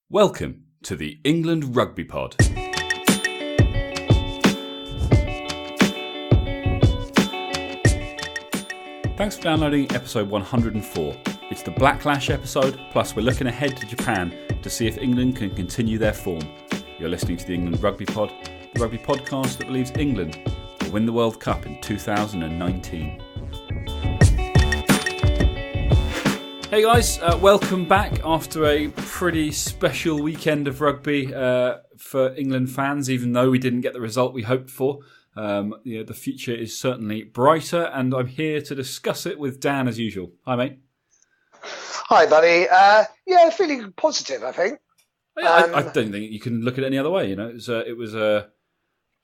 Welcome to the England Rugby Pod. Thanks for downloading episode 104. It's the Black-Lash episode, plus we're looking ahead to Japan to see if England can continue their form. You're listening to the England Rugby Pod, the rugby podcast that believes England will win the World Cup in 2019. Hey guys, welcome back after a pretty special weekend of rugby for England fans, even though we didn't get the result we hoped for. The future is certainly brighter, and I'm here to discuss it with Dan as usual. Hi, mate. Hi, buddy. Feeling positive, I think. I don't think you can look at it any other way. You know, it was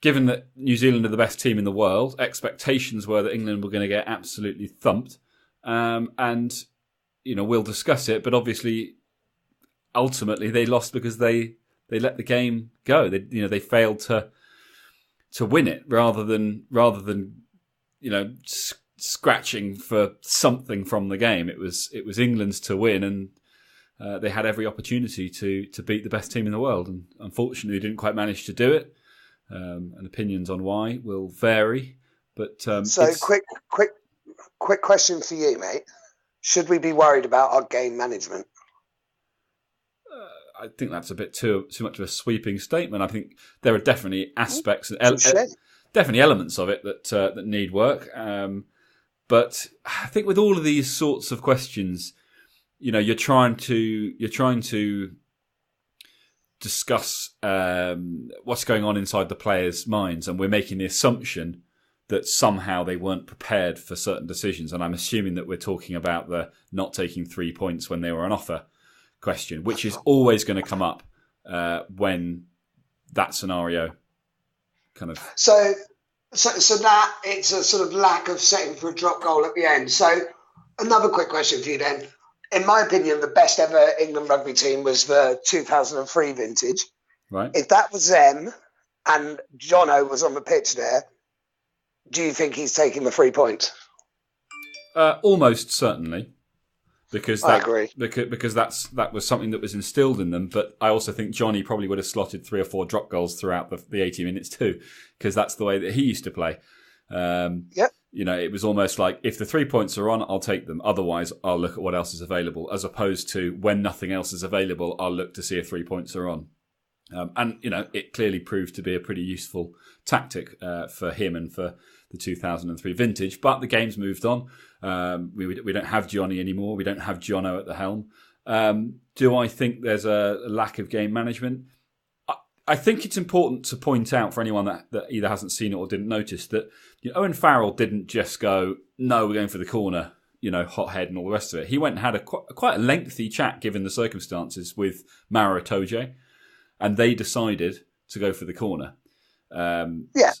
given that New Zealand are the best team in the world, expectations were that England were going to get absolutely thumped, and you know, we'll discuss it, but obviously, ultimately, they lost because they let the game go. They failed to win it rather than scratching for something from the game. It was England's to win, and they had every opportunity to beat the best team in the world, and unfortunately, they didn't quite manage to do it. And opinions on why will vary. But quick question for you, mate. Should we be worried about our game management? I think that's a bit too much of a sweeping statement. I think there are definitely aspects, definitely elements of it that need work. But I think with all of these sorts of questions, you know, you're trying to discuss what's going on inside the players' minds, and we're making the assumption that somehow they weren't prepared for certain decisions. And I'm assuming that we're talking about the not taking 3 points when they were on offer question, which is always going to come up when that scenario kind of... So that it's a sort of lack of setting for a drop goal at the end. So another quick question for you then. In my opinion, the best ever England rugby team was the 2003 vintage. Right. If that was them and Jono was on the pitch there, do you think he's taking the 3 points? Almost certainly, because I agree. Because that was something that was instilled in them. But I also think Johnny probably would have slotted 3 or 4 drop goals throughout the 80 minutes too, because that's the way that he used to play. Yep. You know, it was almost like, if the 3 points are on, I'll take them. Otherwise, I'll look at what else is available, as opposed to when nothing else is available, I'll look to see if 3 points are on. And, you know, it clearly proved to be a pretty useful tactic for him and for the 2003 vintage. But the game's moved on. We don't have Johnny anymore. We don't have Jono at the helm. Do I think there's a lack of game management? I think it's important to point out for anyone that either hasn't seen it or didn't notice that, you know, Owen Farrell didn't just go, no, we're going for the corner, you know, hothead and all the rest of it. He went and had quite a lengthy chat, given the circumstances, with Mara Itoje, and they decided to go for the corner.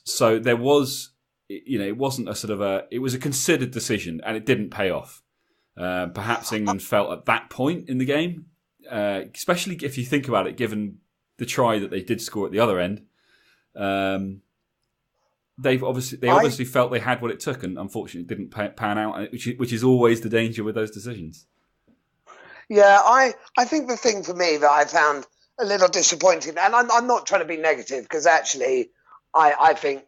So there was, you know, it wasn't a sort of it was a considered decision, and it didn't pay off. Perhaps England felt at that point in the game, especially if you think about it, given the try that they did score at the other end, they obviously felt they had what it took, and unfortunately it didn't pan out, which is always the danger with those decisions. Yeah, I think the thing for me that I found a little disappointing, and I'm not trying to be negative, because actually I think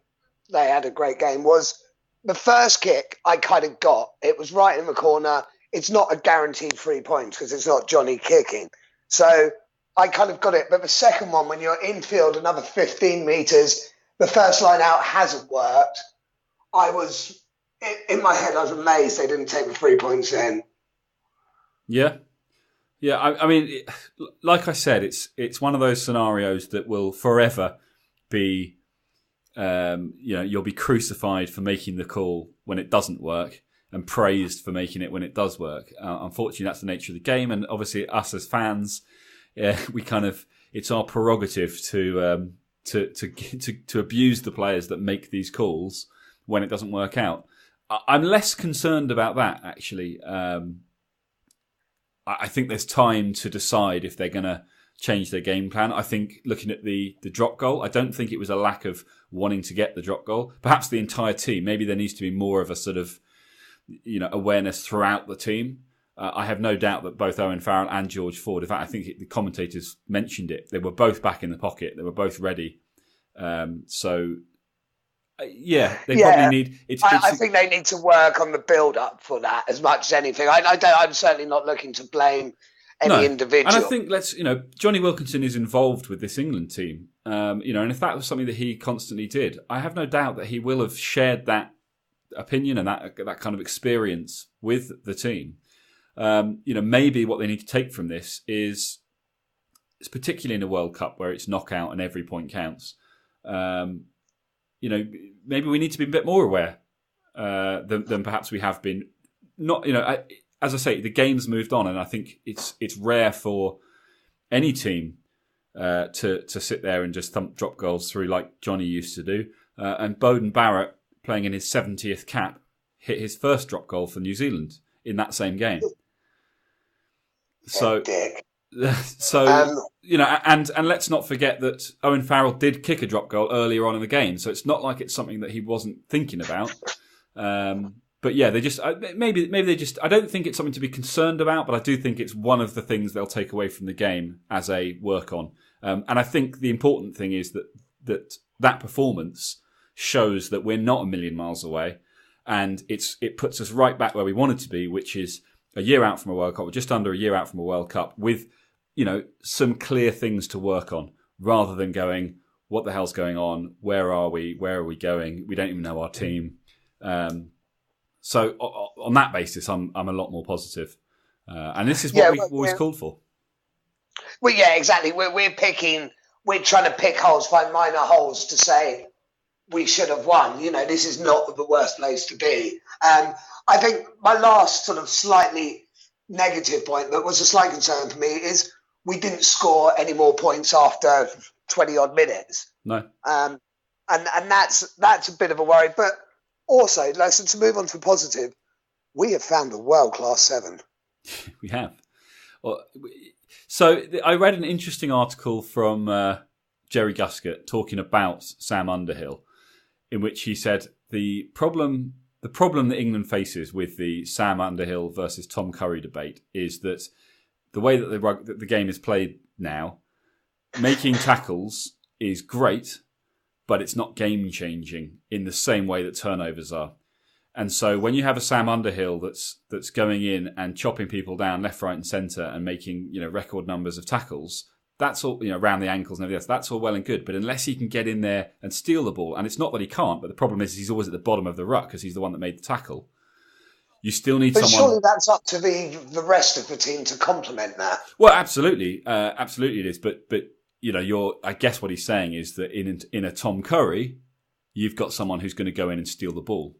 they had a great game, was the first kick I kind of got. It was right in the corner. It's not a guaranteed 3 points because it's not Johnny kicking. So I kind of got it. But the second one, when you're infield another 15 metres, the first line out hasn't worked. In my head, I was amazed they didn't take the 3 points then. Yeah. Yeah, I mean, like I said, it's one of those scenarios that will forever be, you'll be crucified for making the call when it doesn't work and praised for making it when it does work. Unfortunately, that's the nature of the game, and obviously, us as fans, it's our prerogative to abuse the players that make these calls when it doesn't work out. I'm less concerned about that, actually. I think there's time to decide if they're going to change their game plan. I think looking at the drop goal, I don't think it was a lack of wanting to get the drop goal. Perhaps the entire team, maybe there needs to be more of a sort of, you know, awareness throughout the team I have no doubt that both Owen Farrell and George Ford, in fact, I think the commentators mentioned it, they were both back in the pocket. They were both ready. They probably need... I think they need to work on the build-up for that as much as anything. I'm certainly not looking to blame any individual. And I think Johnny Wilkinson is involved with this England team. And if that was something that he constantly did, I have no doubt that he will have shared that opinion and that kind of experience with the team. Maybe what they need to take from this is, particularly in a World Cup where it's knockout and every point counts. Maybe we need to be a bit more aware than perhaps we have been. As I say, the game's moved on, and I think it's rare for any team to sit there and just thump drop goals through like Johnny used to do. And Beauden Barrett, playing in his 70th cap, hit his first drop goal for New Zealand in that same game. And let's not forget that Owen Farrell did kick a drop goal earlier on in the game, so it's not like it's something that he wasn't thinking about. But yeah, they just maybe they just. I don't think it's something to be concerned about, but I do think it's one of the things they'll take away from the game as a work on. And I think the important thing is that performance shows that we're not a million miles away, and it puts us right back where we wanted to be, which is a year out from a World Cup, or just under a year out from a World Cup, with some clear things to work on, rather than going, what the hell's going on? Where are we? Where are we going? We don't even know our team. So on that basis, I'm a lot more positive. And this is what we've always called for. Well, yeah, exactly. We're trying to pick holes, find minor holes to say we should have won. This is not the worst place to be. I think my last sort of slightly negative point that was a slight concern for me is we didn't score any more points after 20 odd minutes. No. And that's a bit of a worry. But also, listen, to move on to positive, we have found a world-class 7. We have. Well, so I read an interesting article from Jerry Guscott talking about Sam Underhill, in which he said the problem that England faces with the Sam Underhill versus Tom Curry debate is that the way that the game is played now, making tackles is great, but it's not game-changing in the same way that turnovers are. And so when you have a Sam Underhill that's going in and chopping people down left, right and centre and making record numbers of tackles, that's all, around the ankles and everything else, that's all well and good. But unless he can get in there and steal the ball, and it's not that he can't, but the problem is he's always at the bottom of the ruck because he's the one that made the tackle. You still need someone... But surely that's up to the rest of the team to complement that. Well, absolutely. Absolutely it is. But I guess what he's saying is that in a Tom Curry, you've got someone who's going to go in and steal the ball.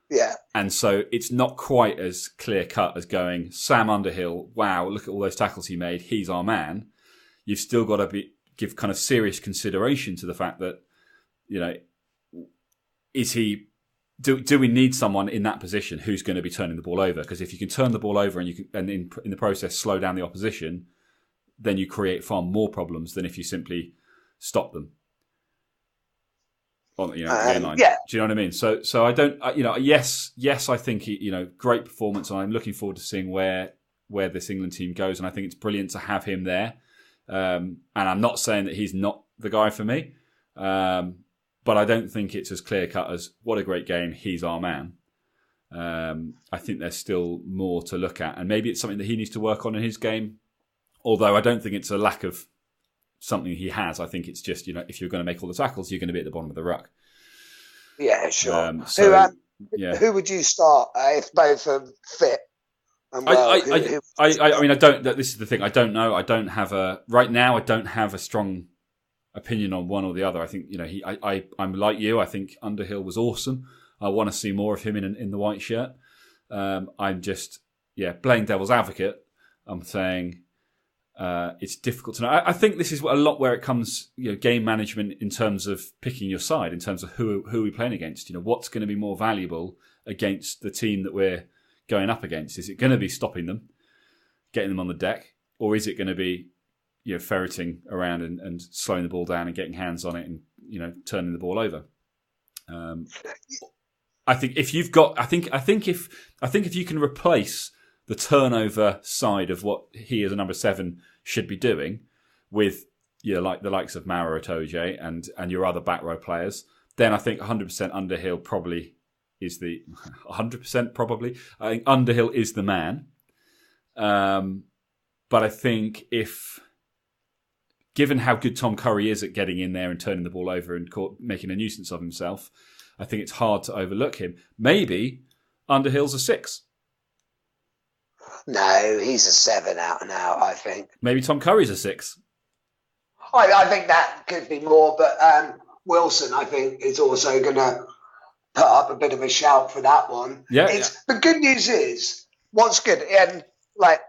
Yeah. And so it's not quite as clear cut as going, Sam Underhill, wow, look at all those tackles he made, he's our man. You've still got to give kind of serious consideration to the fact that, is he... Do we need someone in that position who's going to be turning the ball over? Because if you can turn the ball over and in the process slow down the opposition, then you create far more problems than if you simply stop them on the end line. Yeah. Do you know what I mean? So I don't. Yes, I think great performance, and I'm looking forward to seeing where this England team goes, and I think it's brilliant to have him there. And I'm not saying that he's not the guy for me. But I don't think it's as clear-cut as, what a great game, he's our man. I think there's still more to look at. And maybe it's something that he needs to work on in his game. Although I don't think it's a lack of something he has. I think it's just, if you're going to make all the tackles, you're going to be at the bottom of the ruck. Yeah, sure. Who would you start if both are fit? And I don't... This is the thing. I don't know. Right now, I don't have a strong opinion on one or the other. I think I'm like you. I think Underhill was awesome. I want to see more of him in the white shirt. I'm just playing devil's advocate. I'm saying it's difficult to know. I think this is a lot where it comes game management in terms of picking your side, in terms of who are we playing against. What's going to be more valuable against the team that we're going up against? Is it going to be stopping them, getting them on the deck, or is it going to be ferreting around and slowing the ball down and getting hands on it and turning the ball over? I think if you've got, I think if you can replace the turnover side of what he as a number 7 should be doing with like the likes of Mara Itoje and your other back row players, then I think 100% Underhill probably is the 100% probably. I think Underhill is the man. But I think given how good Tom Curry is at getting in there and turning the ball over and making a nuisance of himself, I think it's hard to overlook him. Maybe Underhill's a 6. No, he's a 7 out and out, I think. Maybe Tom Curry's a 6. I think that could be more, but Wilson, I think, is also going to put up a bit of a shout for that one. Yeah. The good news is, what's good, and like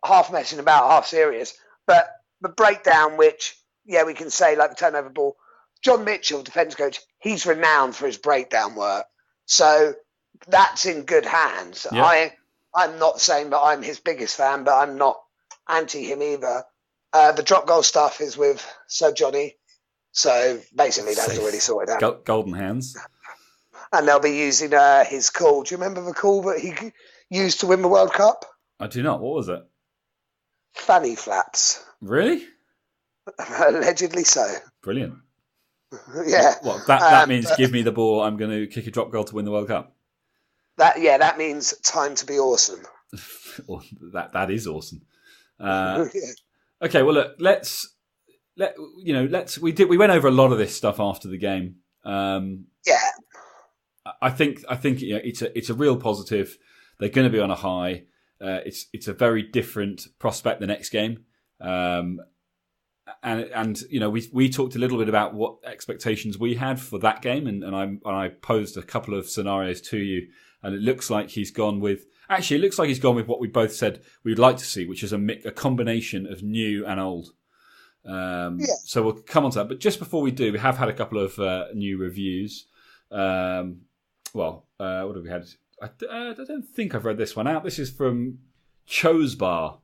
half messing about, half serious, but the breakdown, which, we can say like the turnover ball, John Mitchell, defence coach, he's renowned for his breakdown work. So that's in good hands. Yeah. I'm not saying that I'm his biggest fan, but I'm not anti him either. The drop goal stuff is with Sir Johnny. So basically that's already sorted out. Golden hands. And they'll be using his call. Do you remember the call that he used to win the World Cup? I do not. What was it? Fanny flaps. Really? Allegedly so. Brilliant. Yeah. What that means give me the ball, I'm going to kick a drop goal to win the World Cup. That means time to be awesome. Well, that is awesome. Okay, well look, we went over a lot of this stuff after the game. Yeah. I think it's a real positive. They're going to be on a high. It's a very different prospect the next game. And we talked a little bit about what expectations we had for that game, and I posed a couple of scenarios to you, and it looks like he's gone with what we both said we'd like to see, which is a combination of new and old. So we'll come on to that, but just before we do, we have had a couple of new reviews. What have we had? I don't think I've read this one out. This is from Chosebar.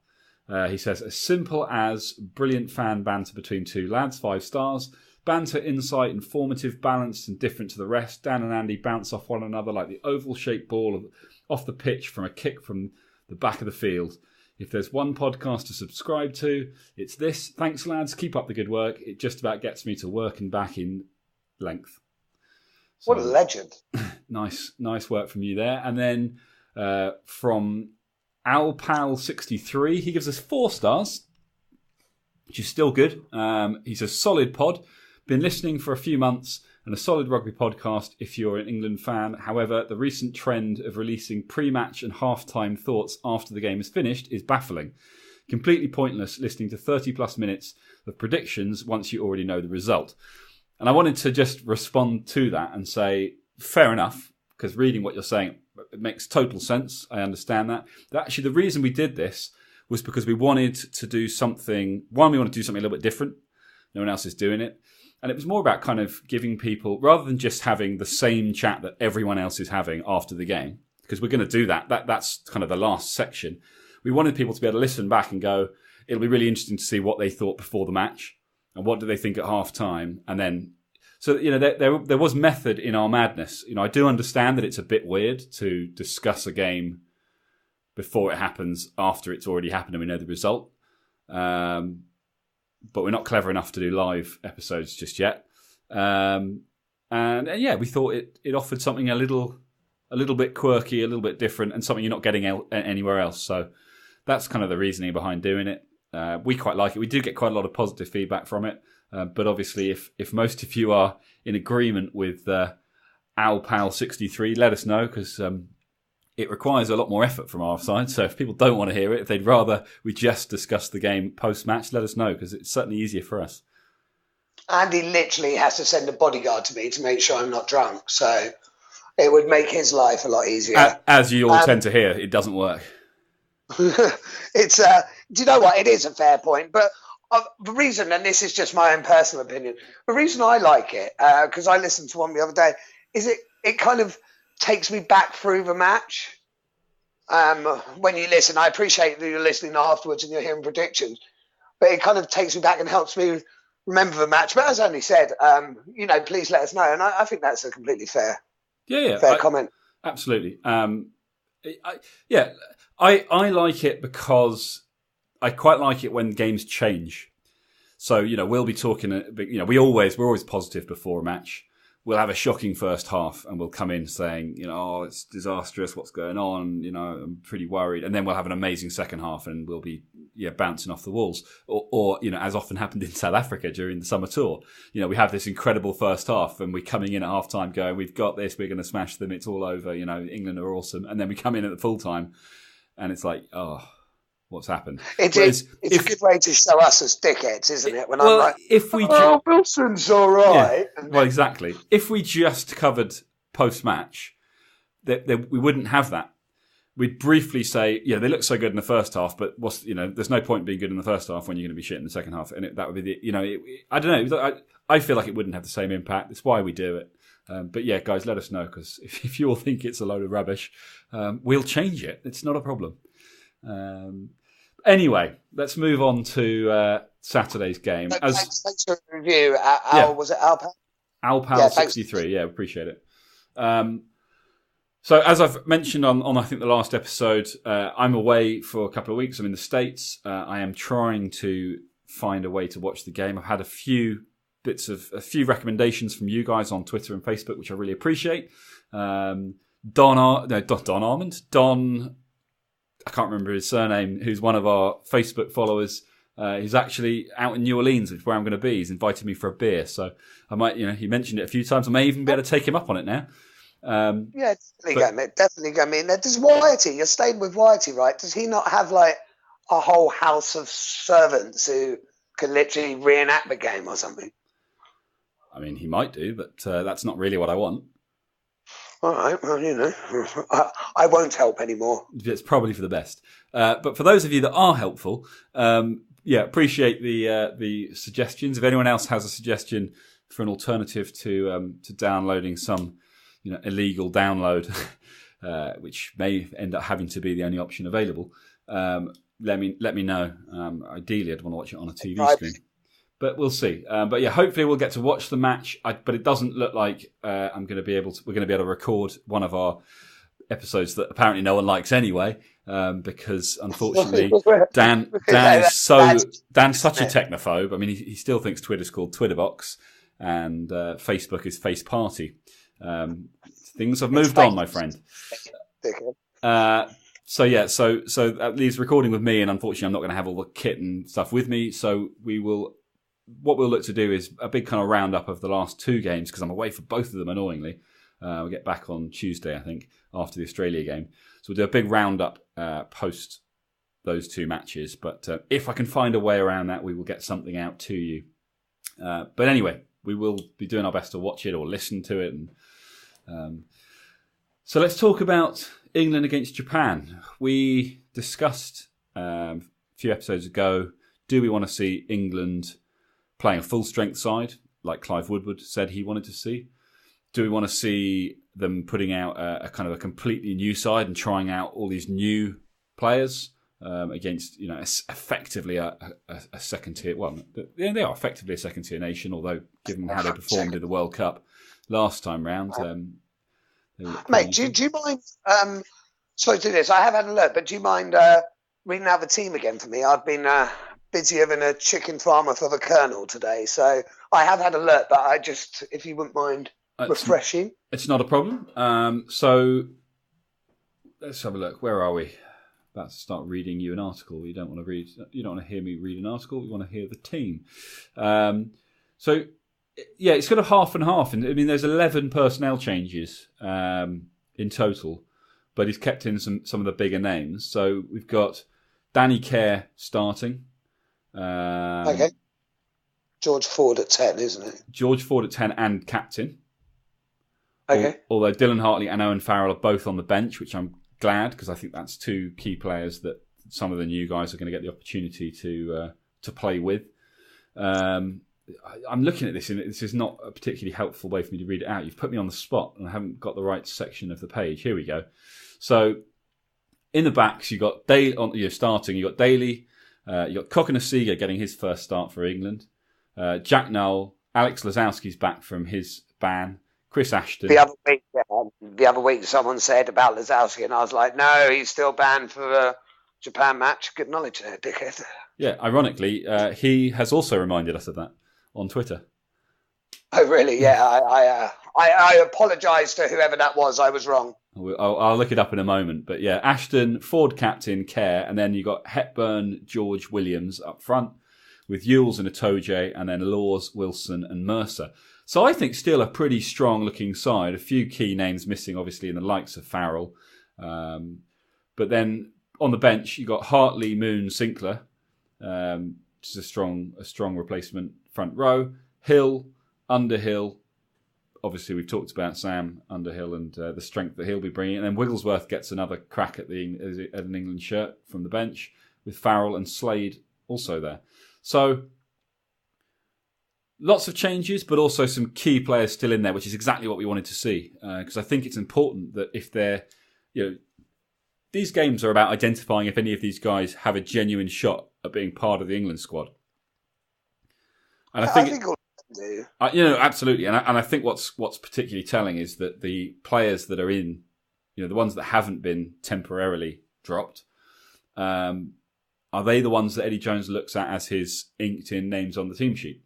He says, as simple as brilliant fan banter between two lads, 5 stars. Banter, insight, informative, balanced and different to the rest. Dan and Andy bounce off one another like the oval-shaped ball off the pitch from a kick from the back of the field. If there's one podcast to subscribe to, it's this. Thanks, lads. Keep up the good work. It just about gets me to work and back in length. So, what a legend. Nice work from you there. And then from Alpal63, he gives us 4 stars, which is still good. He's a solid pod. Been listening for a few months and a solid rugby podcast if you're an England fan. However, the recent trend of releasing pre-match and half-time thoughts after the game is finished is baffling. Completely pointless listening to 30 plus minutes of predictions once you already know the result. And I wanted to just respond to that and say, fair enough, because reading what you're saying, it makes total sense. I understand that. But actually, the reason we did this was because we wanted to do something. One, we want to do something a little bit different. No one else is doing it. And it was more about kind of giving people, rather than just having the same chat that everyone else is having after the game, because we're going to do that. That's kind of the last section. We wanted people to be able to listen back and go, it'll be really interesting to see what they thought before the match and what do they think at half time. And then, so, there was method in our madness. I do understand that it's a bit weird to discuss a game before it happens, after it's already happened and we know the result. But we're not clever enough to do live episodes just yet. And we thought it offered something a little bit quirky, a little bit different, and something you're not getting anywhere else. So that's kind of the reasoning behind doing it. We quite like it. We do get quite a lot of positive feedback from it. But obviously, if most of you are in agreement with Alpal63, let us know, because it requires a lot more effort from our side. So if people don't want to hear it, if they'd rather we just discuss the game post-match, let us know, because it's certainly easier for us. Andy literally has to send a bodyguard to me to make sure I'm not drunk. So it would make his life a lot easier. As you all tend to hear, it doesn't work. It's do you know what? It is a fair point. But the reason, and this is just my own personal opinion, the reason I like it, because I listened to one the other day, is it kind of takes me back through the match. When you listen, I appreciate that you're listening afterwards and you're hearing predictions, but it kind of takes me back and helps me remember the match. But as Andy said, please let us know. And I think that's a completely fair comment. Absolutely. I like it because I quite like it when games change. So, we'll be talking, we're always positive before a match. We'll have a shocking first half and we'll come in saying, it's disastrous, what's going on, I'm pretty worried. And then we'll have an amazing second half and we'll be bouncing off the walls. Or as often happened in South Africa during the summer tour, we have this incredible first half and we're coming in at half time going, we've got this, we're going to smash them, it's all over, England are awesome. And then we come in at the full time and it's like, what's happened? It's a good way to show us as dickheads, isn't it? When I'm like, Wilson's all right. Yeah. Well, exactly. If we just covered post-match, we wouldn't have that. We'd briefly say, they look so good in the first half, but there's no point being good in the first half when you're going to be shit in the second half. And that would be I don't know. I feel like it wouldn't have the same impact. That's why we do it. But yeah, guys, let us know, because if you all think it's a load of rubbish, we'll change it. It's not a problem. Anyway, let's move on to Saturday's game. Thanks for the review. Was it Alpal? Alpal 63. Yeah, appreciate it. So as I've mentioned on I think the last episode, I'm away for a couple of weeks. I'm in the States. I am trying to find a way to watch the game. I've had a few recommendations from you guys on Twitter and Facebook, which I really appreciate. Don, I can't remember his surname, who's one of our Facebook followers. He's actually out in New Orleans, which is where I'm going to be. He's invited me for a beer. So I might, he mentioned it a few times. I may even be able to take him up on it now. Definitely go, mate. Does Whitey, you're staying with Whitey, right? Does he not have like a whole house of servants who can literally reenact the game or something? I mean, he might do, but that's not really what I want. All right, well, I won't help anymore. It's probably for the best. But for those of you that are helpful, appreciate the suggestions. If anyone else has a suggestion for an alternative to downloading some illegal download, which may end up having to be the only option available, let me know. Ideally, I'd want to watch it on a TV screen. But we'll see. But yeah, hopefully we'll get to watch the match. But it doesn't look like we're going to be able to record one of our episodes that apparently no one likes anyway, because unfortunately Dan's such a technophobe. I mean, he still thinks Twitter's called Twitterbox and Facebook is Face Party. Things have moved on, my friend. So that leaves recording with me, and unfortunately I'm not going to have all the kit and stuff with me. So what we'll look to do is a big kind of roundup of the last two games, because I'm away for both of them, annoyingly. We'll get back on Tuesday, I think, after the Australia game. So we'll do a big roundup post those two matches. But if I can find a way around that, we will get something out to you. But anyway, we will be doing our best to watch it or listen to it. And so let's talk about England against Japan. We discussed a few episodes ago, do we want to see England playing a full-strength side, like Clive Woodward said he wanted to see? Do we want to see them putting out a kind of a completely new side and trying out all these new players against, effectively a second-tier... Well, they are effectively a second-tier nation, although given how they performed in the World Cup last time round... Mate, do you mind... sorry to do this. I have had a look, but do you mind reading out the team again for me? I've been... busy having a chicken farmer for the Colonel today, so I have had a look, but I just, if you wouldn't mind refreshing. It's not a problem. So let's have a look. Where are we? About to start reading you an article. You don't want to hear me read an article. You want to hear the team. So yeah, it's got a half and half. I mean, there's 11 personnel changes in total, but he's kept in some of the bigger names. So we've got Danny Kerr starting. Okay. George Ford at 10, isn't it? George Ford at 10 and captain. Okay. Although Dylan Hartley and Owen Farrell are both on the bench, which I'm glad, because I think that's two key players that some of the new guys are going to get the opportunity to play with. I'm looking at this, and this is not a particularly helpful way for me to read it out. You've put me on the spot, and I haven't got the right section of the page. Here we go. So in the backs, you've got starting. You've got Daly. You've got Kokonasiga getting his first start for England. Jack Noel, Alex Lazowski's back from his ban. Chris Ashton. The other week, yeah. The other week, someone said about Lazowski, and I was like, no, he's still banned for a Japan match. Good knowledge there, dickhead. Yeah, ironically, he has also reminded us of that on Twitter. Oh, really? Yeah, I apologise to whoever that was. I was wrong. I'll look it up in a moment. But yeah, Ashton, Ford captain, Kerr, and then you got Hepburn, George, Williams up front with Ewells and Itoje, and then Laws, Wilson and Mercer. So I think still a pretty strong looking side. A few key names missing, obviously, in the likes of Farrell. But then on the bench, you got Hartley, Moon, Sinclair, which is a strong replacement front row. Hill, Underhill. Obviously, we've talked about Sam Underhill and the strength that he'll be bringing. And then Wigglesworth gets another crack at an England shirt from the bench with Farrell and Slade also there. So lots of changes, but also some key players still in there, which is exactly what we wanted to see. Because I think it's important that if they're, these games are about identifying if any of these guys have a genuine shot at being part of the England squad. And I think all do. Absolutely. And I think what's particularly telling is that the players that are in, the ones that haven't been temporarily dropped, are they the ones that Eddie Jones looks at as his inked-in names on the team sheet?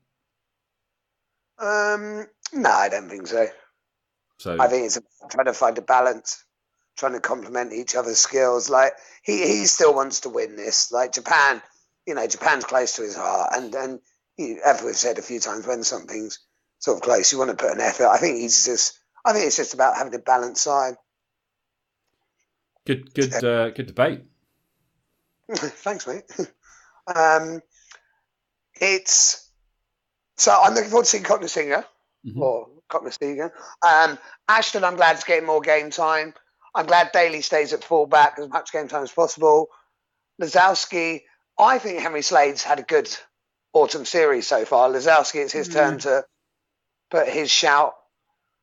No, I don't think so. I think it's trying to find a balance, trying to complement each other's skills. Like he still wants to win this. Like Japan, Japan's close to his heart, and as we've said a few times, when something's sort of close, you want to put an effort. I think it's just about having a balanced side. Good debate. Thanks, mate. So I'm looking forward to seeing Cognisinger or Cognisinger. Ashton, I'm glad is getting more game time. I'm glad Daly stays at fullback as much game time as possible. Lazowski, I think Henry Slade's had a good autumn series so far. Lazowski, it's his turn to put his shout.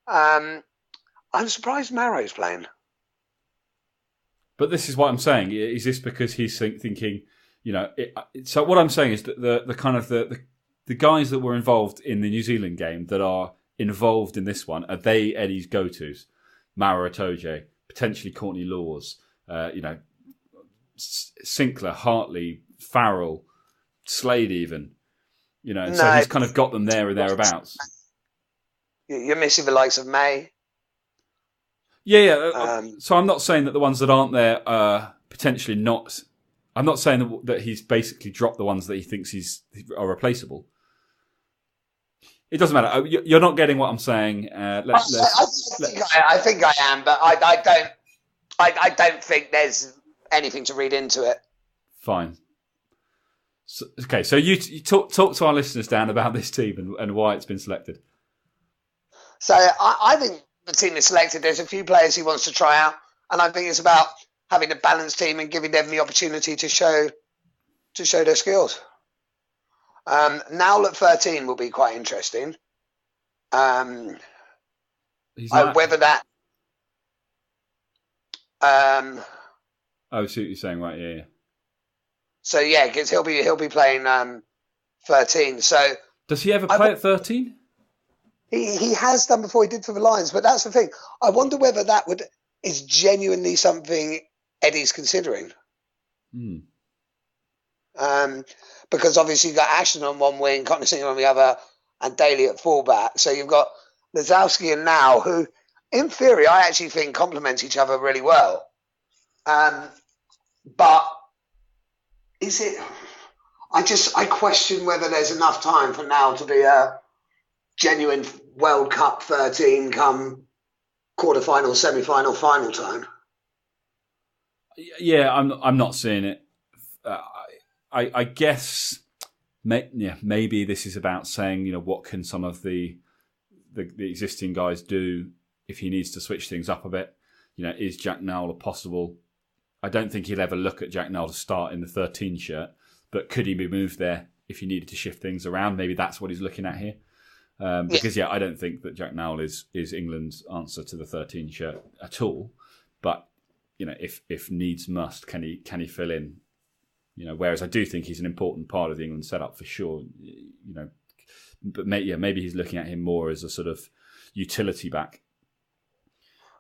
I'm surprised Marrow's playing. But this is what I'm saying. Is this because he's thinking, so what I'm saying is that the kind of the guys that were involved in the New Zealand game that are involved in this one, are they Eddie's go-tos? Mara Itoje, potentially Courtney Laws, Sinclair, Hartley, Farrell, Slade even. So he's kind of got them there or thereabouts. You're missing the likes of May. Yeah. So I'm not saying that the ones that aren't there are potentially not. I'm not saying that he's basically dropped the ones that he thinks are replaceable. It doesn't matter. You're not getting what I'm saying. I think I am, but I don't think there's anything to read into it. Fine. So you talk to our listeners, Dan, about this team and why it's been selected. So I think the team is selected. There's a few players he wants to try out, and I think it's about having a balanced team and giving them the opportunity to show their skills. Now at 13 will be quite interesting. Whether that. I see what you're saying, right? Yeah. So yeah, because he'll be playing 13. So does he ever play at 13? He has done before. He did for the Lions, but that's the thing. I wonder whether that is genuinely something Eddie's considering. Because obviously you've got Ashton on one wing, Cognisinger on the other, and Daly at fullback. So you've got Lazowski and Now, who, in theory, I actually think complement each other really well. But is it? I question whether there's enough time for Now to be a genuine World Cup 13 come quarterfinal, semi-final, final time. Yeah, I'm not seeing it. I guess maybe this is about saying, what can some of the existing guys do if he needs to switch things up a bit? Is Jack Nowell a possible? I don't think he'll ever look at Jack Nowell to start in the 13 shirt, but could he be moved there if he needed to shift things around? Maybe that's what he's looking at here. Because I don't think that Jack Nowell is England's answer to the 13 shirt at all. But if needs must, can he fill in? Whereas I do think he's an important part of the England setup for sure. But maybe he's looking at him more as a sort of utility back.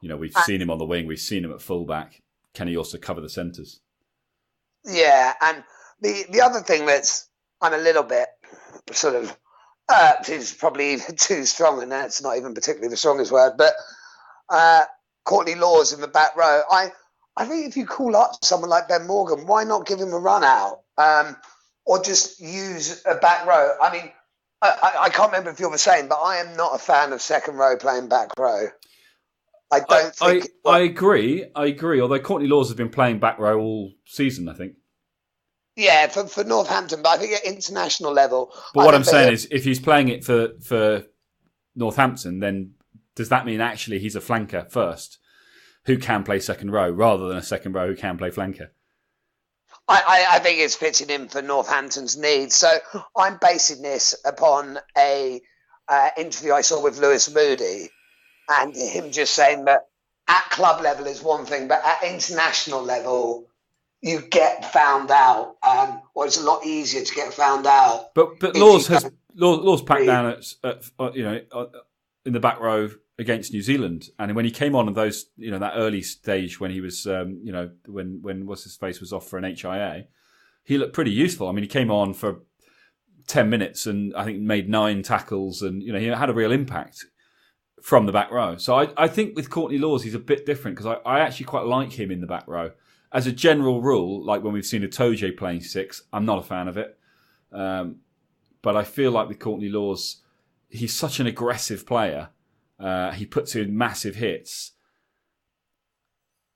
We've seen him on the wing, we've seen him at fullback. Can he also cover the centres? Yeah, and the other thing that's I'm a little bit sort of irked is probably even too strong, and that's not even particularly the strongest word, but Courtney Lawes in the back row. I think if you call up someone like Ben Morgan, why not give him a run out? Or just use a back row? I mean, I can't remember if you're the same, but I am not a fan of second row playing back row. I don't think... I agree. Although Courtney Lawes has been playing back row all season, I think. Yeah, for Northampton, but I think at international level... But what I'm saying is, if he's playing it for Northampton, then does that mean actually he's a flanker first who can play second row rather than a second row who can play flanker? I think it's fitting in for Northampton's needs. So I'm basing this upon a interview I saw with Lewis Moody and him just saying that at club level is one thing, but at international level, you get found out, or it's a lot easier to get found out. But Lawes packed down in the back row against New Zealand, and when he came on in those, that early stage when he was, when what's his face was off for an HIA, he looked pretty useful. I mean, he came on for 10 minutes and I think made 9 tackles, and he had a real impact from the back row. So I think with Courtney Lawes, he's a bit different because I actually quite like him in the back row. As a general rule, like when we've seen Itoje playing 6, I'm not a fan of it. But I feel like with Courtney Lawes, he's such an aggressive player. He puts in massive hits.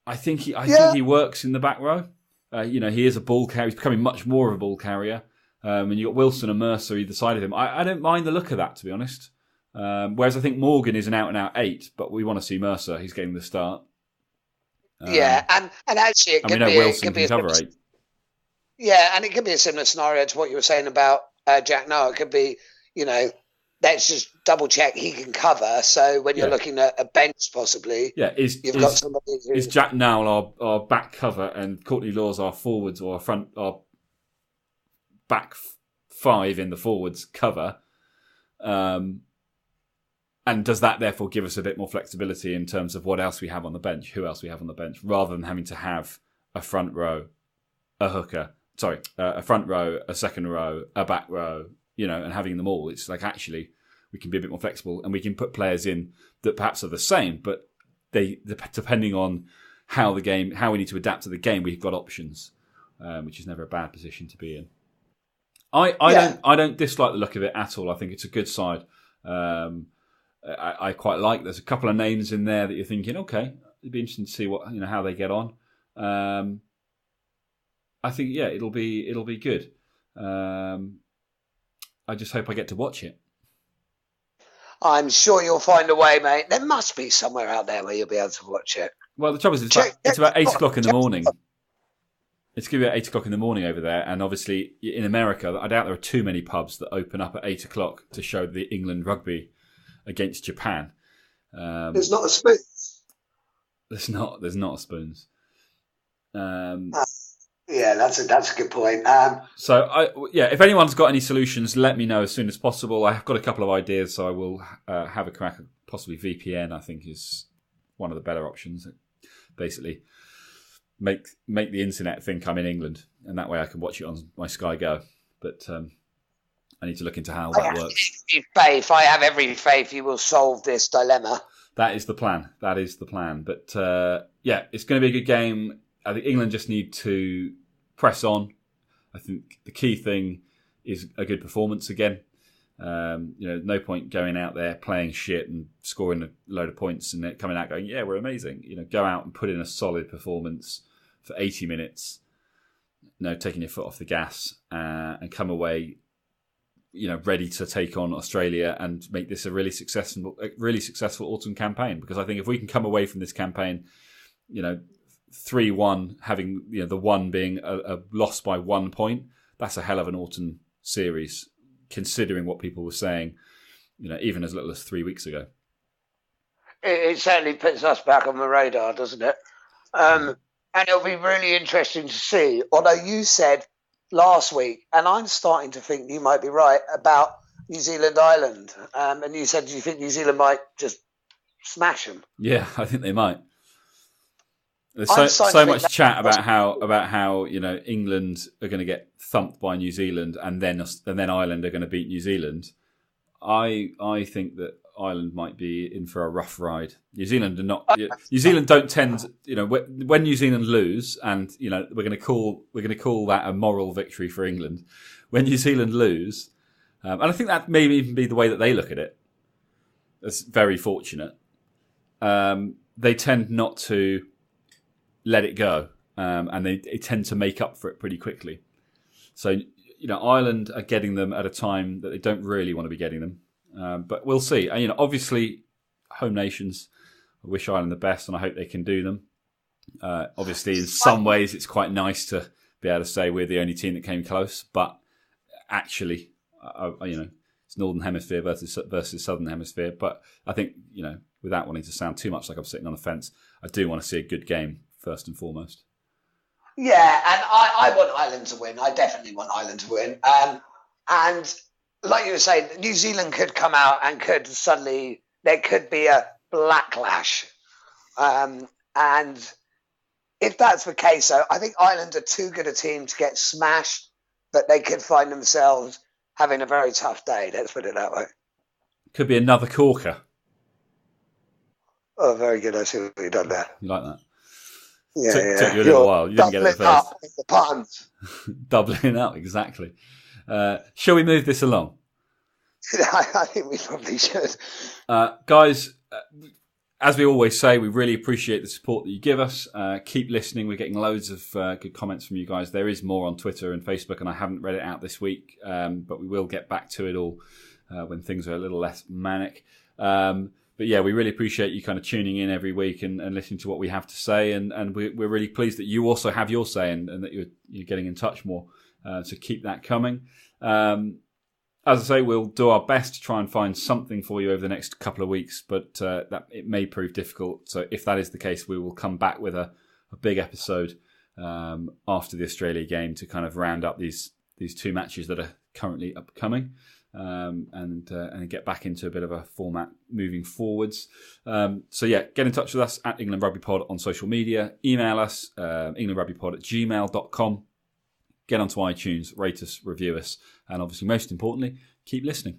I think he works in the back row. He is a ball carrier. He's becoming much more of a ball carrier. And you've got Wilson and Mercer either side of him. I don't mind the look of that, to be honest. Whereas I think Morgan is an out-and-out 8, but we want to see Mercer. He's getting the start. And actually it could be... Wilson can cover 8. Yeah, and it could be a similar scenario to what you were saying about Jack Noah. It could be, let's just double check he can cover. So when you're looking at a bench, possibly, you've got somebody who... Is Jack Nowell our back cover and Courtney Lawes our forwards or our back 5 in the forwards cover? And does that therefore give us a bit more flexibility in terms of what else we have on the bench, who else we have on the bench, rather than having to have a front row, a hooker, a front row, a second row, a back row, and having them all? It's like actually we can be a bit more flexible and we can put players in that perhaps are the same, but they depending on how we need to adapt to the game, we've got options, which is never a bad position to be in. I don't dislike the look of it at all. I think it's a good side. I quite like. There's a couple of names in there that you're thinking, okay, it'd be interesting to see what how they get on. I think it'll be good. I just hope I get to watch it. I'm sure you'll find a way, mate. There must be somewhere out there where you'll be able to watch it. Well, the trouble is, it's about 8 o'clock in the morning. It's going to be at 8 o'clock in the morning over there, and obviously in America, I doubt there are too many pubs that open up at 8 o'clock to show the England rugby against Japan. There's not a spoons. There's not a spoons. That's a good point. If anyone's got any solutions, let me know as soon as possible. I've got a couple of ideas, so I will have a crack at possibly VPN. I think is one of the better options. Basically, make the internet think I'm in England, and that way I can watch it on my Sky Go. But I need to look into how that works. I have every faith you will solve this dilemma. That is the plan. But it's going to be a good game. I think England just need to press on. I think the key thing is a good performance again. No point going out there playing shit and scoring a load of points and then coming out going, yeah, we're amazing. Go out and put in a solid performance for 80 minutes. Taking your foot off the gas and come away, ready to take on Australia and make this a really successful autumn campaign. Because I think if we can come away from this campaign, 3-1, having the one being a loss by 1 point, that's a hell of an autumn series, considering what people were saying, even as little as 3 weeks ago. It certainly puts us back on the radar, doesn't it? And it'll be really interesting to see. Although you said last week, and I'm starting to think you might be right about New Zealand Ireland, and you said you think New Zealand might just smash them. Yeah, I think they might. There's I'm so starting to much think chat about how England are going to get thumped by New Zealand and then Ireland are going to beat New Zealand. I think that Ireland might be in for a rough ride. New Zealand are not. New Zealand don't tend. When New Zealand lose, and we're going to call that a moral victory for England. When New Zealand lose, and I think that may even be the way that they look at it. It's very fortunate. They tend not to let it go, and they tend to make up for it pretty quickly. So, Ireland are getting them at a time that they don't really want to be getting them. But we'll see. And, obviously, home nations, I wish Ireland the best, and I hope they can do them. Obviously, in some ways, it's quite nice to be able to say we're the only team that came close. But actually, it's Northern Hemisphere versus Southern Hemisphere. But I think, without wanting to sound too much like I'm sitting on the fence, I do want to see a good game first and foremost. Yeah, and I want Ireland to win. I definitely want Ireland to win. And like you were saying, New Zealand could come out and there could be a Black-Lash. And if that's the case, though, I think Ireland are too good a team to get smashed, but they could find themselves having a very tough day. Let's put it that way. Could be another corker. Oh, very good. I see what you've done there. You like that? Yeah, took you a little while. You didn't get it at first. The puns. Doubling up, exactly. Shall we move this along? I think we probably should. Guys, as we always say, we really appreciate the support that you give us. Keep listening. We're getting loads of good comments from you guys. There is more on Twitter and Facebook, and I haven't read it out this week, but we will get back to it all when things are a little less manic. But yeah, we really appreciate you kind of tuning in every week and listening to what we have to say. And we're really pleased that you also have your say and that you're getting in touch more. So keep that coming. As I say, we'll do our best to try and find something for you over the next couple of weeks, but that it may prove difficult. So if that is the case, we will come back with a big episode after the Australia game to kind of round up these two matches that are currently upcoming. And get back into a bit of a format moving forwards. So yeah, get in touch with us at England Rugby Pod on social media. Email us, englandrugbypod@gmail.com. Get onto iTunes, rate us, review us, and obviously most importantly, keep listening.